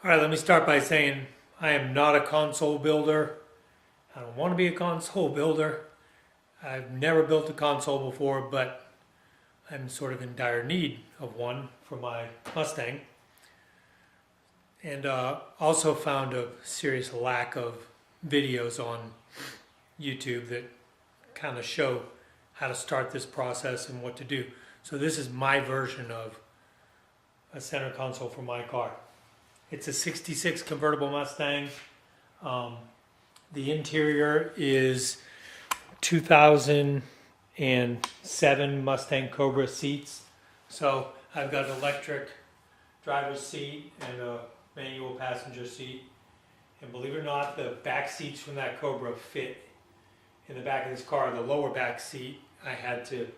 All right, let me start by saying I am not a console builder. I don't want to be a console builder. I've never built a console before, but I'm sort of in dire need of one for my Mustang. And also found a serious lack of videos on YouTube that kind of show how to start this process and what to do. So this is my version of a center console for my car. It's a 66 convertible Mustang. Um, the interior is 2007 Mustang Cobra seats. So I've got an electric driver's seat and a manual passenger seat. And believe it or not, the back seats from that Cobra fit in the back of this car. The lower back seat, I had to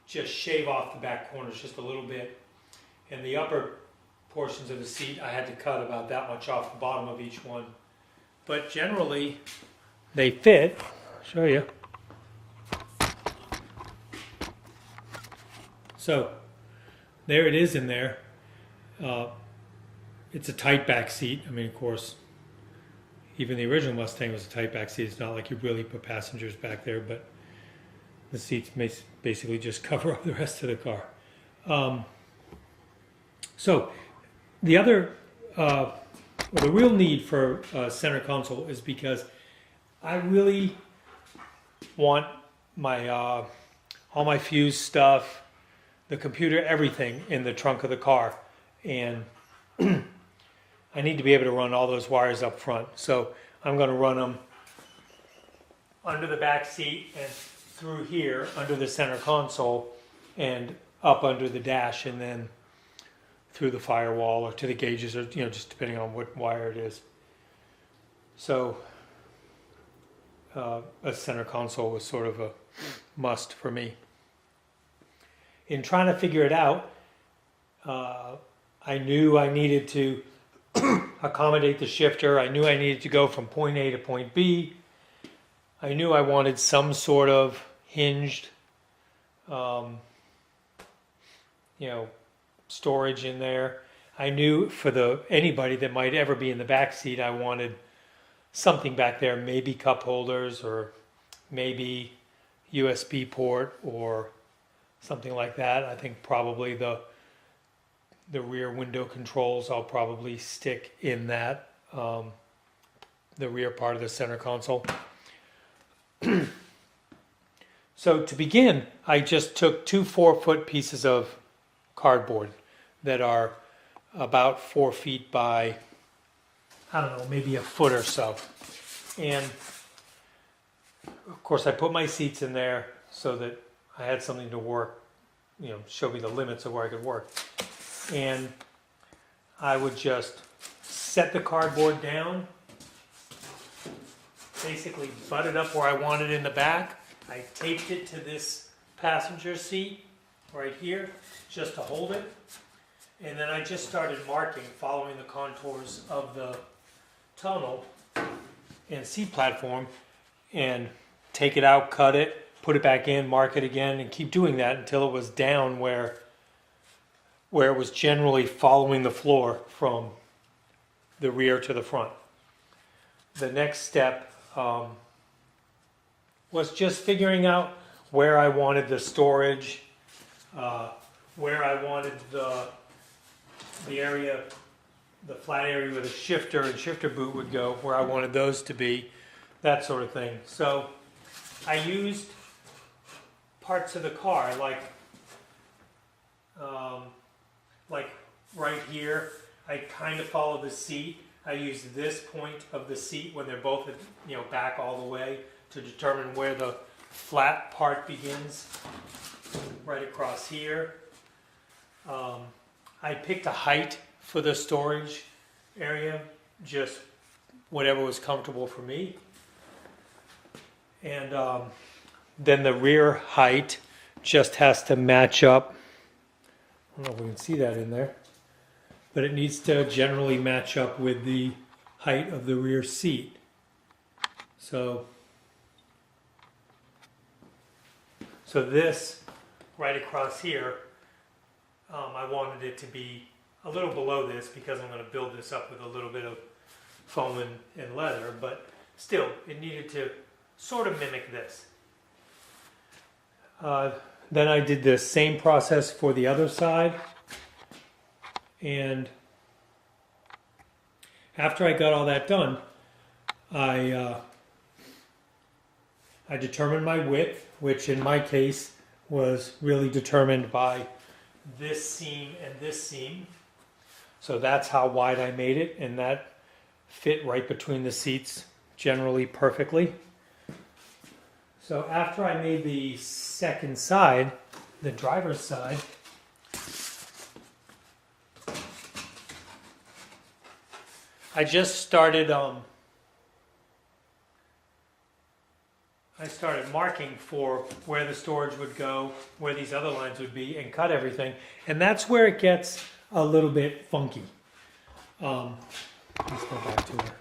just shave off the back corners just a little bit. And the upper portions of the seat, I had to cut about that much off the bottom of each one. But generally, they fit. I'll show you. So, there it is in there. It's a tight back seat. I mean, of course, even the original Mustang was a tight back seat. It's not like you really put passengers back there, but the seats basically just cover up the rest of the car. So, the other, the real need for a center console is because I really want my all my fuse stuff, the computer, everything in the trunk of the car, and I need to be able to run all those wires up front. So I'm going to run them under the back seat and through here under the center console and up under the dash, and then through the firewall or to the gauges, or just depending on what wire it is. So a center console was sort of a must for me. In trying to figure it out, I knew I needed to accommodate the shifter. I knew I needed to go from point A to point B. I knew I wanted some sort of hinged, storage in there. I knew for anybody that might ever be in the back seat, I wanted something back there, maybe cup holders or maybe USB port or something like that. I think probably the rear window controls I'll probably stick in that, the rear part of the center console. So to begin, I just took two 4-foot pieces of cardboard that are about 4 feet by, I don't know, maybe a foot or so. And of course I put my seats in there so that I had something to work, show me the limits of where I could work. And I would just set the cardboard down, basically butt it up where I wanted in the back. I taped it to this passenger seat right here just to hold it. And then I just started marking, following the contours of the tonneau and seat platform, and take it out, cut it, put it back in, mark it again, and keep doing that until it was down where it was generally following the floor from the rear to the front. The next step was just figuring out where I wanted the storage, where I wanted the area, the flat area where the shifter and shifter boot would go, where I wanted those to be, that sort of thing. So I used parts of the car, like right here, I kind of follow the seat. I use this point of the seat when they're both, back all the way to determine where the flat part begins, right across here. I picked a height for the storage area, just whatever was comfortable for me. And then the rear height just has to match up. I don't know if we can see that in there, but it needs to generally match up with the height of the rear seat. So this right across here, I wanted it to be a little below this because I'm going to build this up with a little bit of foam and leather, but still, it needed to sort of mimic this. Then I did the same process for the other side, and after I got all that done, I determined my width, which in my case was really determined by this seam and this seam. So that's how wide I made it, and that fit right between the seats generally perfectly. So after I made the second side, the driver's side, I just started marking for where the storage would go, where these other lines would be, and cut everything. And that's where it gets a little bit funky. Let's go back to it.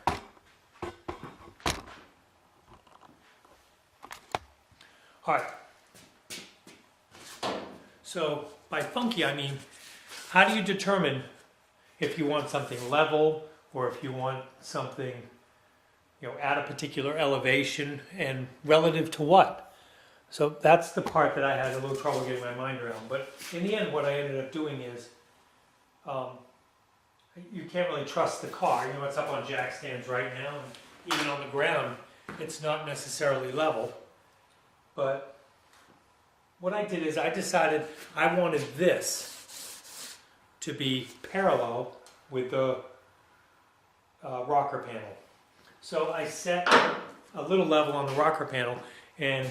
All right. So by funky, I mean, how do you determine if you want something level or if you want something, at a particular elevation and relative to what? So that's the part that I had a little trouble getting my mind around. But in the end, what I ended up doing is, you can't really trust the car. It's up on jack stands right now, and even on the ground, it's not necessarily level. But what I did is I decided I wanted this to be parallel with the rocker panel. So I set a little level on the rocker panel, and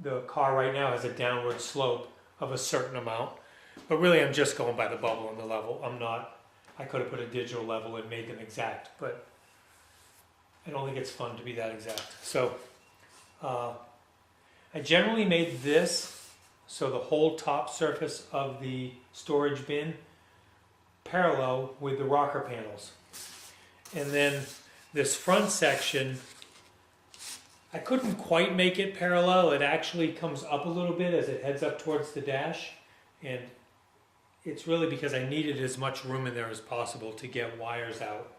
the car right now has a downward slope of a certain amount. But really I'm just going by the bubble and the level. I could have put a digital level and made them exact, but I don't think it's fun to be that exact. So I generally made this so the whole top surface of the storage bin parallel with the rocker panels. And then this front section, I couldn't quite make it parallel. It actually comes up a little bit as it heads up towards the dash. And it's really because I needed as much room in there as possible to get wires out.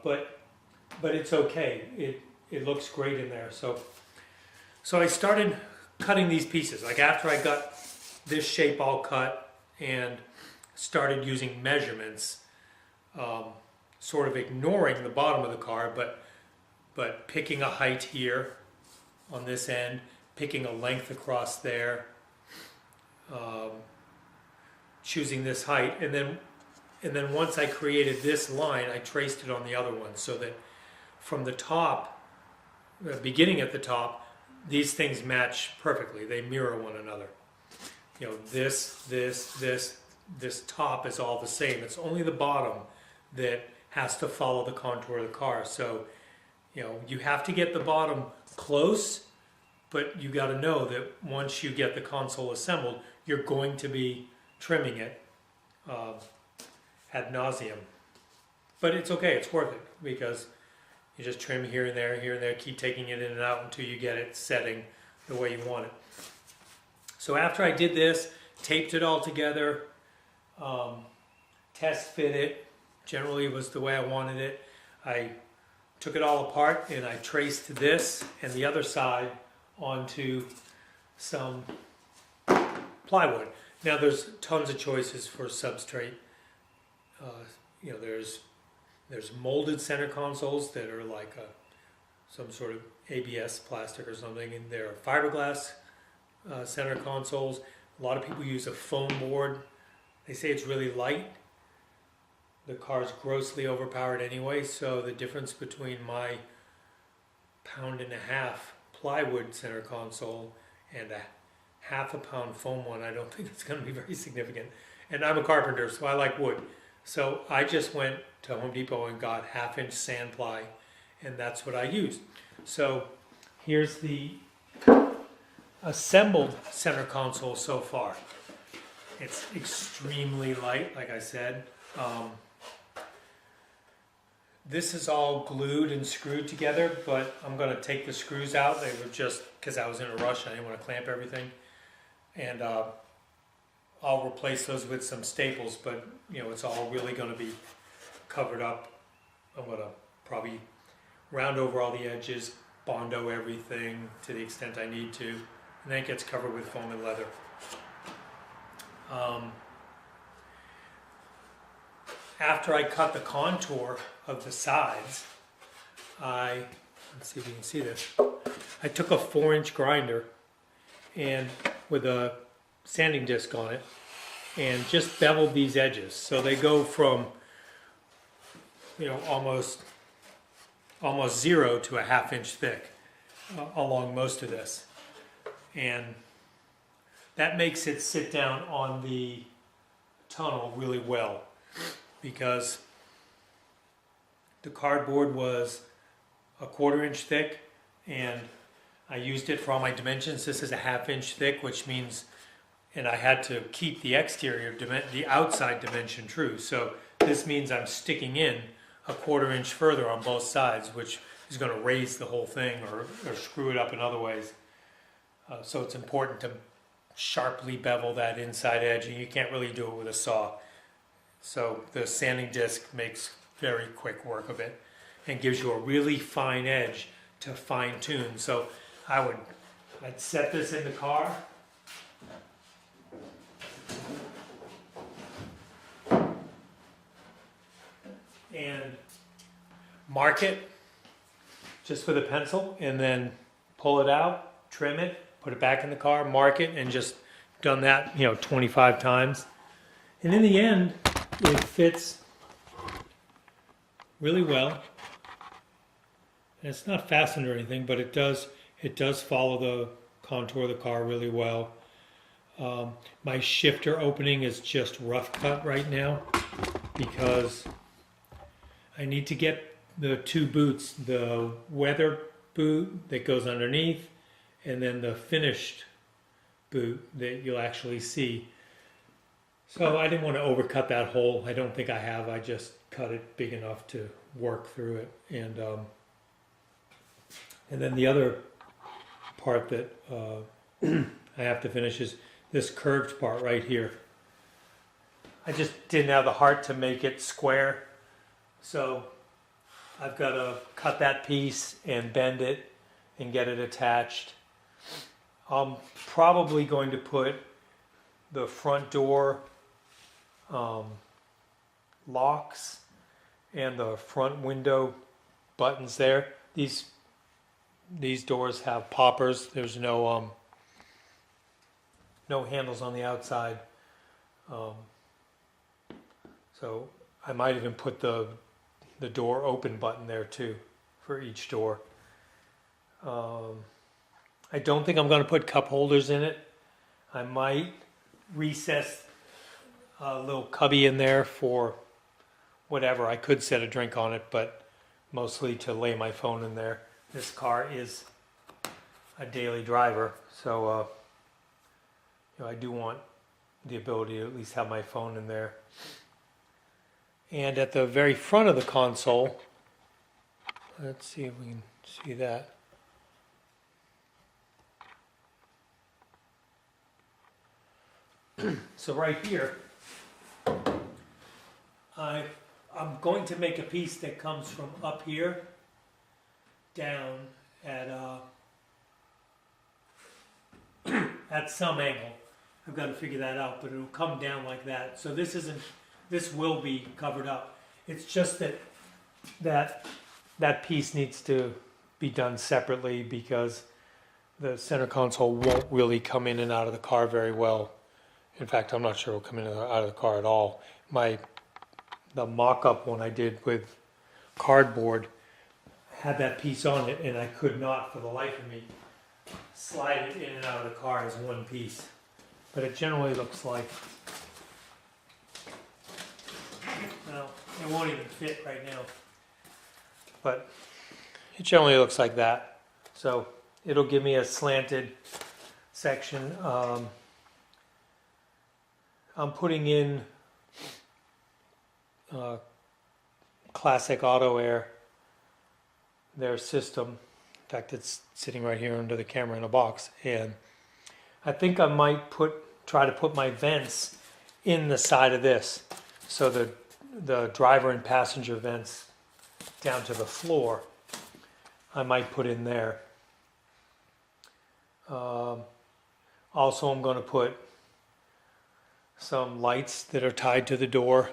But it's okay. It looks great in there. So I started cutting these pieces. Like after I got this shape all cut and started using measurements, sort of ignoring the bottom of the car, but picking a height here on this end, picking a length across there, choosing this height, and then once I created this line, I traced it on the other one so that from the top, beginning at the top, these things match perfectly. They mirror one another. This top is all the same. It's only the bottom that has to follow the contour of the car. So, you have to get the bottom close, but you got to know that once you get the console assembled, you're going to be trimming it ad nauseum. But it's okay. It's worth it because you just trim here and there, keep taking it in and out until you get it setting the way you want it. So after I did this, taped it all together, test fit it, generally was the way I wanted it. I took it all apart and I traced this and the other side onto some plywood. Now there's tons of choices for substrate. There's molded center consoles that are like some sort of ABS plastic or something, and there are fiberglass center consoles. A lot of people use a foam board. They say it's really light. The car's grossly overpowered anyway, so the difference between my 1.5 pound plywood center console and a 1/2 pound foam one, I don't think it's going to be very significant. And I'm a carpenter, so I like wood. So I just went to Home Depot and got 1/2 inch sand ply, and that's what I used. So here's the assembled center console so far. It's extremely light, like I said. This is all glued and screwed together, but I'm going to take the screws out. They were just because I was in a rush. I didn't want to clamp everything. And I'll replace those with some staples, but it's all really going to be covered up. I'm going to probably round over all the edges, Bondo everything to the extent I need to, and then it gets covered with foam and leather. After I cut the contour of the sides, let's see if you can see this, I took a 4-inch grinder and with a sanding disc on it and just beveled these edges. So they go from almost 0 to a 1/2 inch thick along most of this. And that makes it sit down on the tunnel really well, because the cardboard was a 1/4 inch thick and I used it for all my dimensions. This is a 1/2 inch thick, which means, and I had to keep the the outside dimension true. So this means I'm sticking in a 1/4 inch further on both sides, which is going to raise the whole thing or screw it up in other ways. So it's important to sharply bevel that inside edge, and you can't really do it with a saw. So the sanding disc makes very quick work of it and gives you a really fine edge to fine tune. So I'd set this in the car. And mark it just with a pencil, and then pull it out, trim it, put it back in the car, mark it, and just done that 25 times. And in the end, it fits really well. And it's not fastened or anything, but it does follow the contour of the car really well. My shifter opening is just rough cut right now because I need to get the 2 boots, the weather boot that goes underneath, and then the finished boot that you'll actually see. So I didn't want to overcut that hole. I don't think I have. I just cut it big enough to work through it. And then the other part that I have to finish is this curved part right here. I just didn't have the heart to make it square. So I've got to cut that piece and bend it and get it attached. I'm probably going to put the front door locks and the front window buttons there. These doors have poppers. There's no handles on the outside. So I might even put the door open button there too for each door. I don't think I'm going to put cup holders in it. I might recess a little cubby in there for whatever. I could set a drink on it, but mostly to lay my phone in there. This car is a daily driver, so I do want the ability to at least have my phone in there. And at the very front of the console, let's see if we can see that. So right here, I'm going to make a piece that comes from up here down at at some angle. I've got to figure that out, but it'll come down like that. So this will be covered up. It's just that piece needs to be done separately because the center console won't really come in and out of the car very well. In fact, I'm not sure it'll come in and out of the car at all. The mock-up one I did with cardboard had that piece on it, and I could not, for the life of me, slide it in and out of the car as one piece. But it generally looks like, well, it won't even fit right now. But it generally looks like that. So it'll give me a slanted section. I'm putting in Classic Auto Air, their system. In fact, it's sitting right here under the camera in a box. And I think I might put try to put my vents in the side of this. So the driver and passenger vents down to the floor, I might put in there. Also, I'm going to put some lights that are tied to the door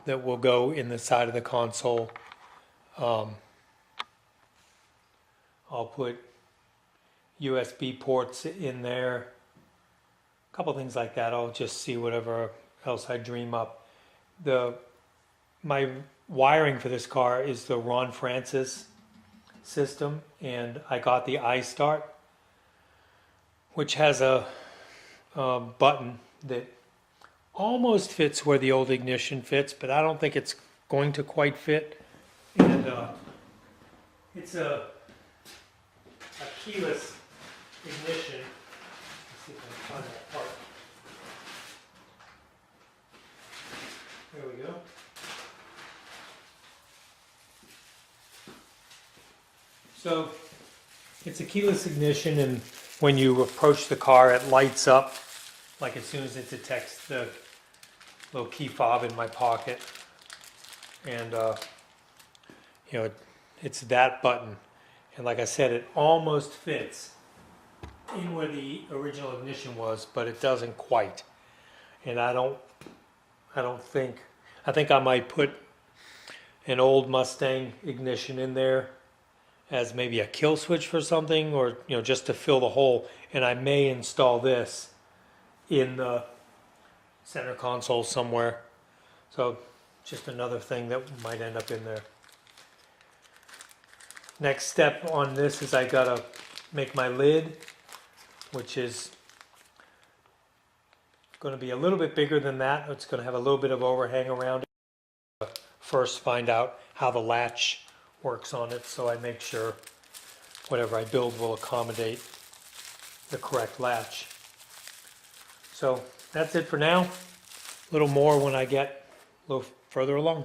that will go in the side of the console. I'll put USB ports in there. A couple things like that. I'll just see whatever else I dream up. My wiring for this car is the Ron Francis system, and I got the iStart, which has a button that almost fits where the old ignition fits, but I don't think it's going to quite fit. And it's a keyless ignition. Let's see if I can find that part. There we go. So it's a keyless ignition, and when you approach the car, it lights up like as soon as it detects the little key fob in my pocket. And it's that button. And like I said, it almost fits in where the original ignition was, but it doesn't quite. And I think I might put an old Mustang ignition in there as maybe a kill switch for something, or just to fill the hole. And I may install this in the center console somewhere. So just another thing that might end up in there. Next step on this is I gotta make my lid, which is going to be a little bit bigger than that. It's going to have a little bit of overhang around it. First, find out how the latch works on it, so I make sure whatever I build will accommodate the correct latch. So that's it for now. A little more when I get a little further along.